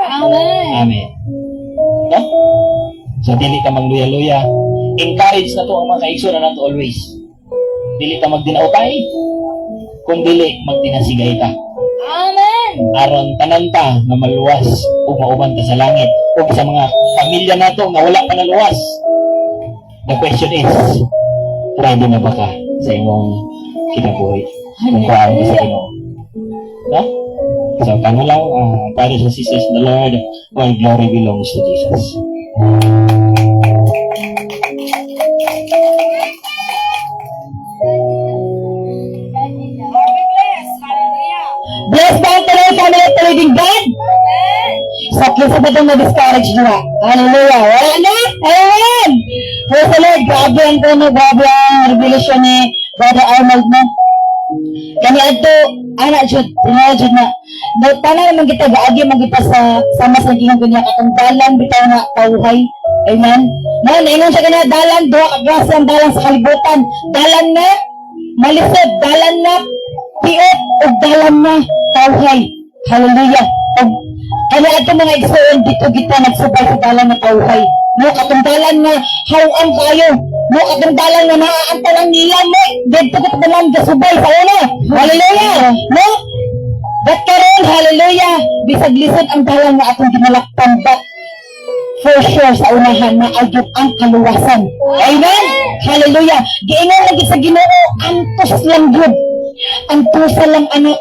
Amen. Amen. No? So, dili ka mangluya-luya. Encourage na to ang mga kaigsunan na to always. Dili ka magdinautay. Kung dili, magdinasigay ka. Amen. Aron tanan ta na maluwas o mauban ta sa langit o sa mga pamilya nato nga wala pa naluwas. The question is, ready na ba ka sa imong kinabuhi? Kung kuhaan ka sa Ginoo. No? So, kano lang, brothers and sisters in the Lord, all glory belongs to Jesus. serving God? So, kinsa ba itong na-discourage nila? Hallelujah. Wala na? Amen. Praise the Lord. Grabe ang tono. Grabe ang revelation ni Brother Arnold mo. Kani ato, anak jud, jud na. Tala naman kita, gaagi man kita sa sama sa gingang kunya, katong dalan, bitaw na tauhay. Amen. No, naingon siya kanya, dalan, duha ka grasya ang dalan sa kalibutan. Dalan na, malisod, dalan na, piot, o dalan na, tauhay. Hallelujah. Kaya ato mga igsoon, dito kita nagsubay sa dalan na tauhay. No, katong dalan na, hawang kayo. No, katong dalan na naaantal ang nilam mo. Dito kita naman gasubay sa una. Hallelujah. No? That karon, hallelujah. Bisag lisod ang dalan na atong ginalakpan. But for sure sa unahan na agad ang kaluwasan. Amen? Hallelujah. Giingon lagi sa Ginoo, antos lang yun. Antosa lang anak.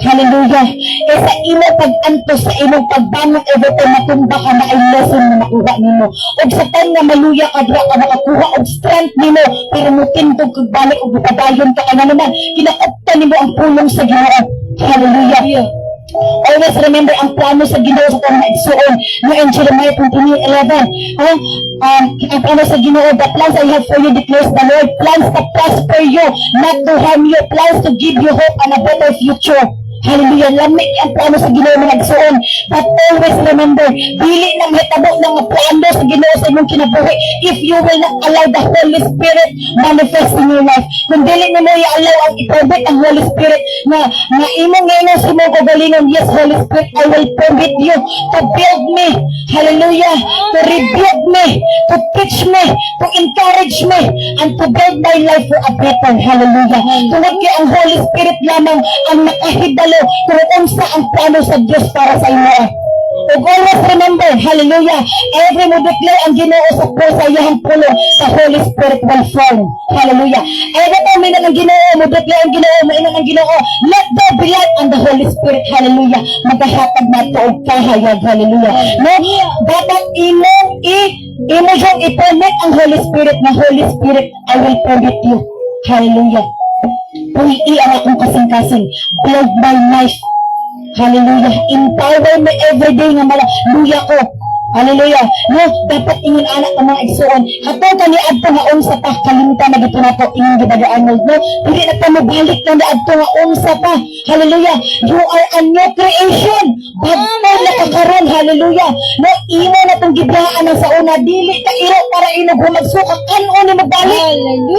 Hallelujah. E sa imo pag-antos, sa imong pagbangon, every time matumba ka na ay lesson na nakuha nimo. O sa time na maluya ka, dira ka makakuha og strength nimo para mo tindog kag balik og padayon ka na naman. Kinakopta nimo ang pulong sa Ginoo. Hallelujah. Always remember ang plano sa Ginoo sa tanang igsuon no in Jeremiah 29:11. Ang plano sa Ginoo, the plans I have for you declares the Lord, plans to prosper you, not to harm you, plans to give you hope and a better future. Hallelujah. Lamig ang plano sa Ginoo mga igsuon. But always remember, dili na mahitabo ng plano sa Ginoo sa imong kinabuhi if you will not allow the Holy Spirit manifest in your life. Kung dili nimo i-allow ang i-permit ang Holy Spirit na imong ngayon sa imong kagalingon, yes, Holy Spirit, I will permit you to build me. Hallelujah. To rebuke me, to teach me, to encourage me, and to build my life for a better. Hallelujah. Tungod kay ang Holy Spirit lamang ang nakahibalo kung unsa ang plano sa Diyos para sa inyo. And always remember, hallelujah, every mo declare ang Ginoo sa puso iyang pulong, the Holy Spirit will form. Hallelujah. Every time may ang Ginoo, mo declare ang Ginoo, maingon ang Ginoo, let there be light and the Holy Spirit. Hallelujah. Magahatag na ito og kahayag. Hallelujah. No, dapat imo siyang i-permit ang Holy Spirit na Holy Spirit, I will permit you. Hallelujah. Puhi ang akong kasing-kasing. Build my life. Hallelujah. Empower me everyday nga luya ko. Hallelujah. No, dapat ingon anak ng mga igsuon. Hatong kani adto nga unsa pa kalimutan na gito nato ingon gid Arnold, no? Dili na ta mabalik na adto nga unsa pa. Hallelujah. You are a new creation. Bagto na kakaron. Hallelujah. No, imo na tong gibraan sa una, dili ta iro para inog magsuka kanon ni magbalik.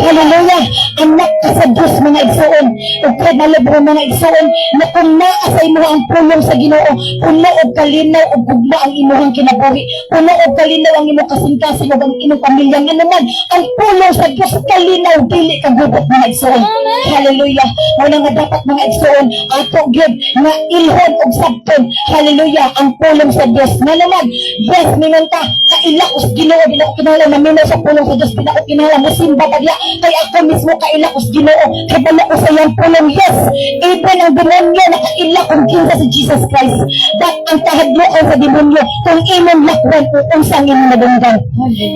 Hallelujah. Anak ka sa Dios mga igsuon. Ug kay malabro mga igsuon na kung naa sa imo ang pulong sa Ginoo, puno og kalinaw ug gugma ang imong kinabuhi. Puno og kalinaw ang imong kasing-kasing ug ang imong pamilya nga naman ang pulong sa Dios kalinaw dili kagubot mga igsoon. Hallelujah. Wala nga dapat mga igsoon ato gyud nga ilhon og sabton. Hallelujah. Ang pulong sa Dios nga naman. Yes, mingon ka kailakos Ginoo, dili ko kinahanglan maminaw sa pulong sa Dios, dili ko kinahanglan mosimba padya kay ako mismo kailakos Ginoo kay bala ko sa iyang pulong. Yes, even ang demonyo nakailak kung kinsa si Jesus Christ. That ang kahadlukan sa demonyo kung imong lakwan kung unsang imong nabunggan.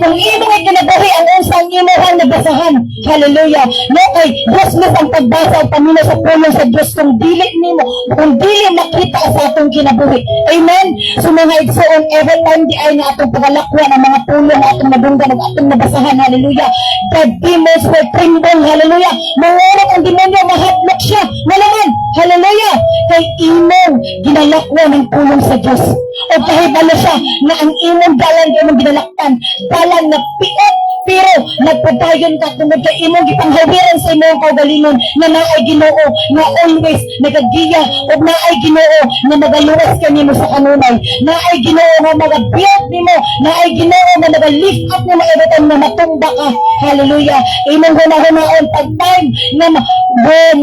Kung imong ay kinabuhi ang unsang imong nabasahan. Hallelujah. No kay Diyos mis ang pagbasa o paminaw sa pulong sa Diyos kung dili nimo, kung dili makita sa atong kinabuhi. Amen. So mga igsoon, every time di ay na atong pagalakwan ang mga pulong atong nabunggan ug atong nabasahan. Hallelujah. The demons will tremble. Hallelujah. Mangurot ang demonyo, mahadlok siya. Malaman. Hallelujah. Kay imong ginalakwan ang pulong sa Diyos. O kahibalo siya na ang imong dalan kay imong ginalaktan, dalan na piot, pero nagpadayon ka tungod kay imong gipanghawiran sa imong kaugalingon na naay Ginoo na always nagagiya o naay Ginoo na magaluwas kanimo sa kanunay, naay Ginoo nga magabuild nimo, naay Ginoo nga naga-lift up nimo every time na matumba ka. Hallelujah. Imong hunahunaon pag time na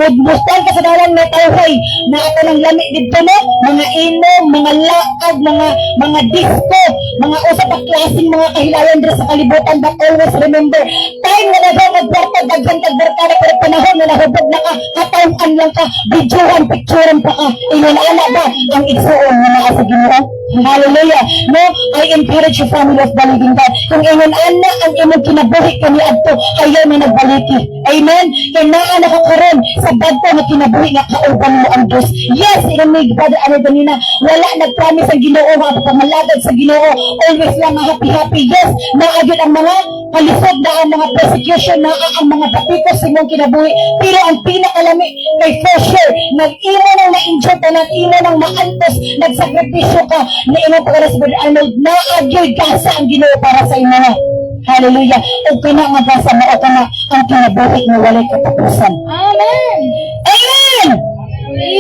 mudmustan ka sa dalan na tawhay na ato ng lami dito no, mga inom, mga laag, mga disco, mga usa pa klaseng mga kahilayan dito sa kalibutan. But always remember, time na nagbarta, daghan tagbarkada pero panahon na nahubog na ka, katawhan lang ka, videohan, picturean pa ka. Ingon ana ba ang igsuon nga naa sa Ginoo? Hallelujah. No, I encourage your family of Baliging God. Kung ingon ana ang imong kinabuhi kani adto, ayaw na nagbaliki. Amen. Kay naa nakakaron sa badto nga kinabuhi nga kauban mo ang Dios. Yes, ilamig Brother ano ganina, wala nagpromise ang Ginoo nga pagpamalagad sa Ginoo. Always lang happy. Yes, naa gyud ang mga kalisod na ang mga persecution na ang mga patikos sa imong kinabuhi. Pero ang pinakalami kay for sure, nag-imo nang na-enjoy ka, nag-imo nang maantos, nagsakripisyo ka, na imong pagkalas Brother Arnold, naagyoy gasa ang Ginoo para sa imo. Hallelujah. O kana nga gasa mo o kana ang kinabuhi na walay katapusan. Amen. Amen!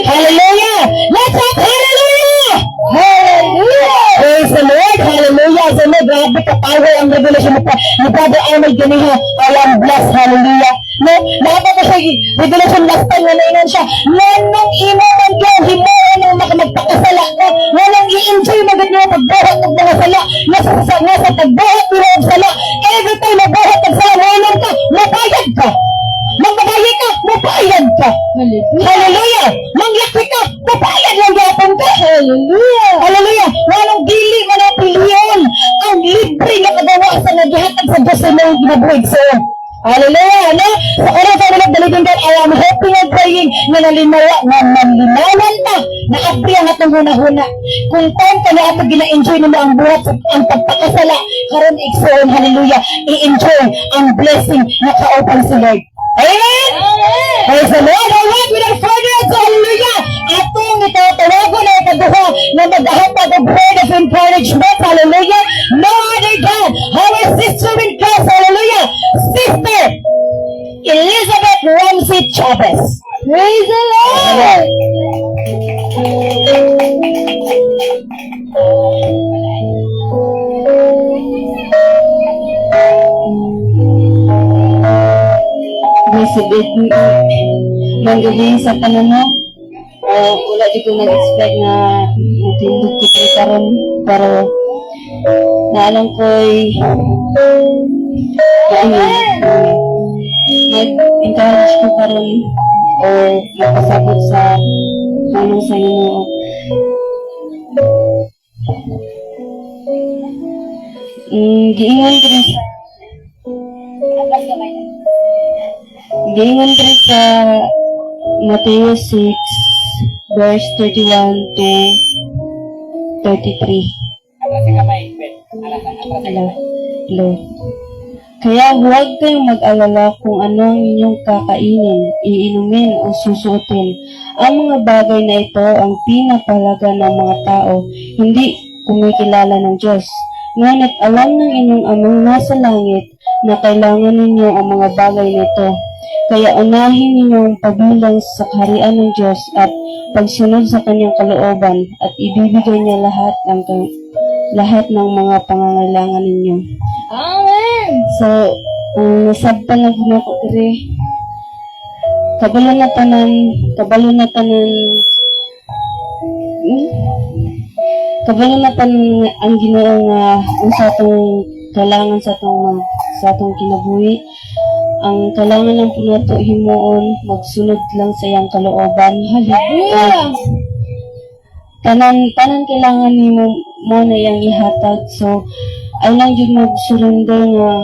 Hallelujah! Let's up! Hallelujah! Hallelujah! Praise the Lord! Hallelujah! So may grabe ka-power ang revelation ni Brother Arnold Ganiha. I am blessed. Hallelujah! No, nakita ko siya, revelation last time na nainan siya. Nganong imo man yung himuon ng magpakasala ka. Nganong i-enjoy magad niyo pagbuhat ng mga sala. Nasa pagbuhat niyo ang sala. Every time magbuhat ng sala, nganong ka, mapayag ka. Magbabayi ka, mapayag ka. Hallelujah! Mangyakwi ka, mapayag lang yapon ka. Hallelujah. Hallelujah! Nganong dili manapiliyon ang libre na kagawa sa naghihatag sa Diyos sa mga ginabuhig sa'yo. Hallelujah! No? Sa unang family of the living God, I am hoping and praying na nalinawan ta, na abri ang atong huna-huna. Kung time ka na ato gina-enjoy nimo ang buhat, ang pagpakasala, karon iksoon, hallelujah, i-enjoy ang blessing na kaupan si Lord. Amen! Praise the Lord! Alright, without further ado, hallelujah! Atong itatawagon na ikaduha na maghahatag of word of encouragement, hallelujah! No other God, our sister in Christ, hallelujah! Sister Elizabeth Ramsey Chavez. Praise the Lord. Blessed be manggaling sa pananaw. Wala di ko nag-expect na matindog ko ito karon, pero naalam ko'y mag-encourage ko karon or magpasabot sa tulong sa Ginoo. Giingon ko rin sa Mateo 6 verse 31 to 33. Hello. Kaya huwag kayong mag-alala kung ano ang inyong kakainin, iinumin o susuotin. Ang mga bagay na ito ang pinapahalaga ng mga tao, hindi kumikilala ng Diyos. Ngunit alam ng inyong amang nasa langit na kailangan ninyo ang mga bagay na ito. Kaya unahin ninyong pagbilang sa kaharian ng Diyos at pagsunod sa kanyang kalooban at ibibigay niya lahat ng mga pangangailangan ninyo. Amen. So, nasabta na po ko diri. Kabalo na tanan ang Ginoo nga sa atong kailangan sa atong kinabuhi. Ang kailangan lang po nato himuon, magsunod lang sa iyang kalooban. Hallelujah. Tanan kailangan nimo mo na iyang ihatag. So, ay lang jud mo surrender nga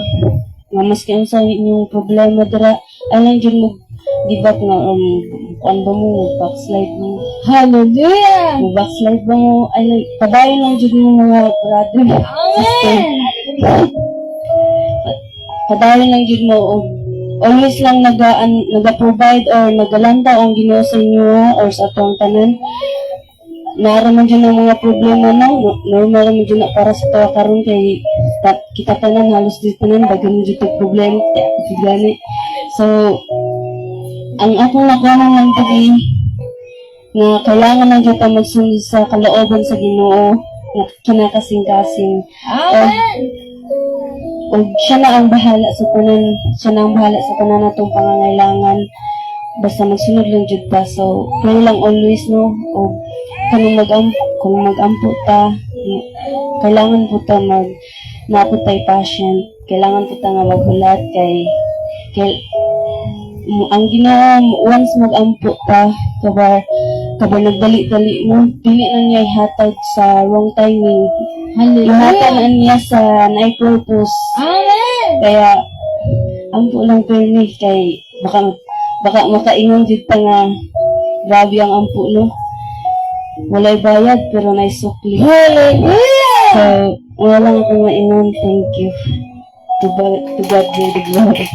maski ang sa inyong problema dira, ay lang jud mo gibat nga kuan ba mo backslide mo. Hallelujah. Backslide ba mo, ay lang padayon lang jud mo mga brother. Amen. Padayon lang jud mo og always lang naga-provide or nagalanda ang Ginoo sa inyo or sa atong tanan. Naraman dyan ang mga problema na, normal naman dyan na para sa tawa karon kay kita tanan, halos dito tanan, bagan dyan itong problema, kaya ako gani. So, ang akong nakuha lang dito na kailangan lang dyan tayo magsunod sa kalooban sa Ginoo na kinakasing-kasing. Amen. O siya na ang bahala sa tanan natong pangangailangan. Basta magsunod lang jud ta. So, pray lang always, no? O kung mag-ampo ta, kailangan po ta napot tayo patient. Kailangan po ta nga maghulat kay ang Ginoo once mag-ampo ta, kabar Kapag nagdali-dali mo, pili na niya ihatag sa wrong timing. Hallelujah. Ihatag na niya sa na-purpose. Amen. Kaya, ang lang permi kay baka makaingon dito nga grabe ang ampo no. Walay bayad pero naisukli. Hallelujah. So, wala lang akong maingon. Thank you. To God be the glory.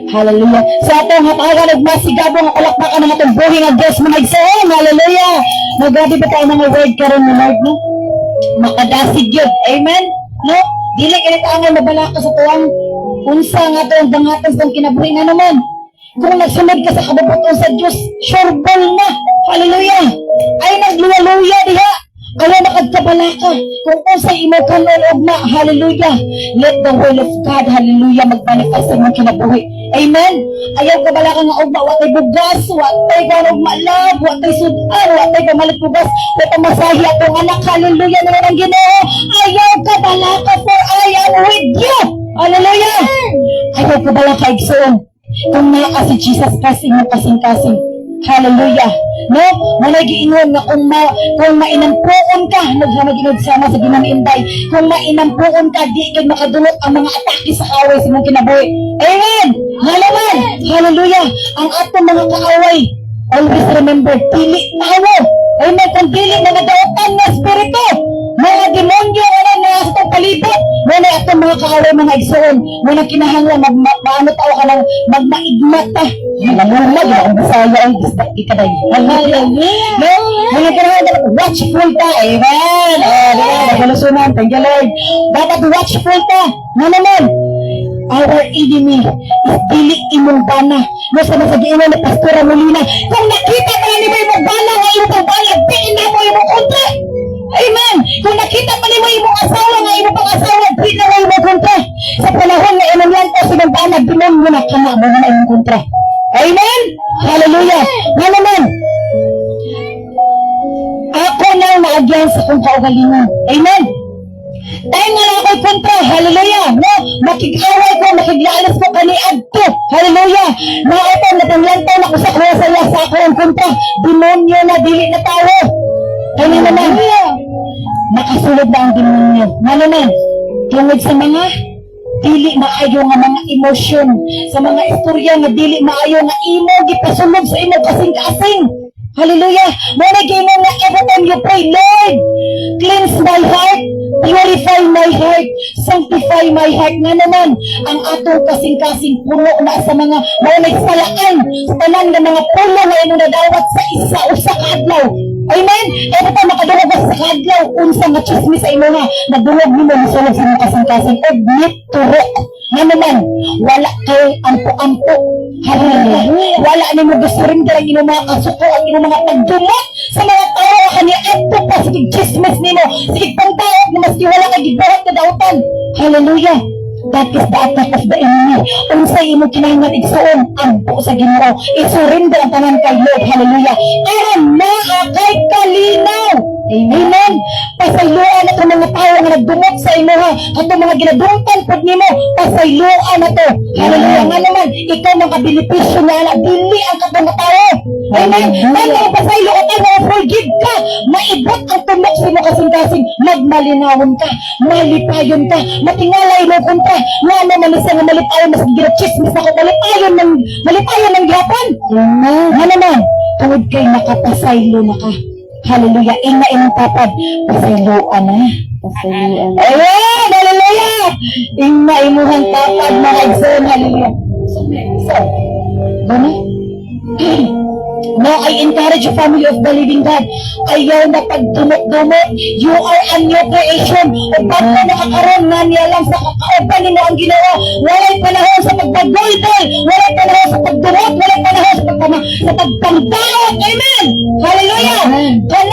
Hallelujah. Sa atong hataga nagmasigabong kalakbakan ng atong buhi nga Diyos mga igsoon. Hallelujah. Nagabi ba tayo mga word karon ni Lord no? Makadasig yun. Amen? No? Dili kini taangan mabalaka sa tuwang unsa nga to ang dangatas ng kinabuhi na naman. Kung nagsunod ka sa kabubuton sa Diyos, sure ball na. Hallelujah. Ay nagluya-luya diha. Kaya makagkabalaka. Kung unsay imo kanon ugma, hallelujah. Let the will of God, hallelujah, magmanifest sa imong kinabuhi. Amen. Ayaw kabalaka nga ugma, watay bugas, watay kanong malab, watay sudan, watay pamalit bugas, watay pamasahi atong anak, hallelujah, naman ang Ginoo. Ayaw kabalaka, for I am with you. Hallelujah. Ayaw kabalaka, igsoon. Kung naa si Jesus Christ, imong kasing-kasing. Hallelujah. No? Malagiingon na kung mainampuon ka, naghamag-inod sama sa ginamiinday, kung mainampuon ka, di kay makadulot ang mga atake sa away sa mong kinabuhi. Amen! Halaman! Hallelujah! Ang atong mga kaaway, always remember, pili tawo. Amen! Kung dili mga daotan na spirito, mga demonyo na sa itong palibot, muna itong mga kaaway, mga igsoon, muna kinahanglan, maano tao ka lang, magmaigmat ta. Malamumag, ang basaya ang distakti ka dahil. Hallelujah! No? Muna kinahanglan, watchful ta. Amen! Nagalusunan, thank you Lord. Dapat watchful ta. Nga naman, our enemy is dili imong bana. No, sa masagiinan ni Pastora Molina, kung nakita ka ni mo imong bana, nga imong bana, diin na mo imong kontra. Amen! Kung nakita pa ni mo imong asawa, nga imong pang-asawa, diin na mo imong kontra. Sa panahon na imong yan ko, sinong bana, dinon mo na ka na mo na imong kontra. Amen! Hallelujah! Nga naman, ako na naagyan sa kong kaugalingon. Amen! Dahil nga lang ako'y kontra, hallelujah, no? Makig-away ko, makig-laalas ko kaniad ko, hallelujah. Naotan, natanglantaw na ko sa kuya sa ako ang kontra, demonyo na dili na tao. Kaya naman, nakasulod na ang demonyo. Nga naman, tungod sa mga dili maayo nga mga emosyon, sa mga istorya nga dili maayo nga imo gipasulod sa imo kasing-kasing. Hallelujah. Muna gingon nga every time you pray, Lord, cleanse my heart, purify my heart, sanctify my heart. Nga naman, ang atong kasing-kasing puno na sa mga salaan, sa tanan ng mga puno na imo nadawat sa isa-usa ka adlaw. Amen? Every time makadurog ka sa kadlaw, unsa nga chismis sa imo nga, nadurog nimo misulog sa mga kasing-kasing, og turok. Nga naman, wala kay ampo-ampo. Hallelujah. Wala nimo gusurrender ang inyong mga kasuko, ang inyong mga pagdumot sa mga tao kani adto pa sige chismis nimo, sige pangtaot ni maski wala kay gibuhat na dautan. Hallelujah. That is the attack of the enemy. Unsay imo kinahanglan igsuon ampo sa Ginoo. I-surrender ang tanan kay Lord. Hallelujah. Aron naa kay kalinaw. Amen. Pasayloan na itong mga tao nga nagdumot sa imo ha. Itong mga ginadungtan pag nimo, pasayloan na to. Hallelujah. Nga naman, ikaw makabilipisyo na ala, dili ang katong mga tao. Amen. Tama ang pasaylo ka tayo, forgive ka. Maibot ang tumok sa imo kasing-kasing. Magmalinawon ka, malipayon ka, matingalay mo kontra. Nga naman isa nga malipayon, mas ginachismis ako, malipayon ng gihapon. Nga naman, tungod kay nakapasaylo na ka. Hallelujah. Inga imong tapad. Pasayloan na. Pasayloan. Ayan! Hallelujah! Inga imuhang tapad mga igsoon. Hallelujah. So, gano'n? No, I encourage you, family of the living God. Ayaw na pagdumot-dumot. You are a new creation. O bago nakakaroon nga niya lang sa kakauban nimo ang Ginoo. Walay panahon sa pagbagoy-boy. Walay panahon sa pagdumot. Walay panahon sa pagpangdaot. Amen! Hallelujah! Kung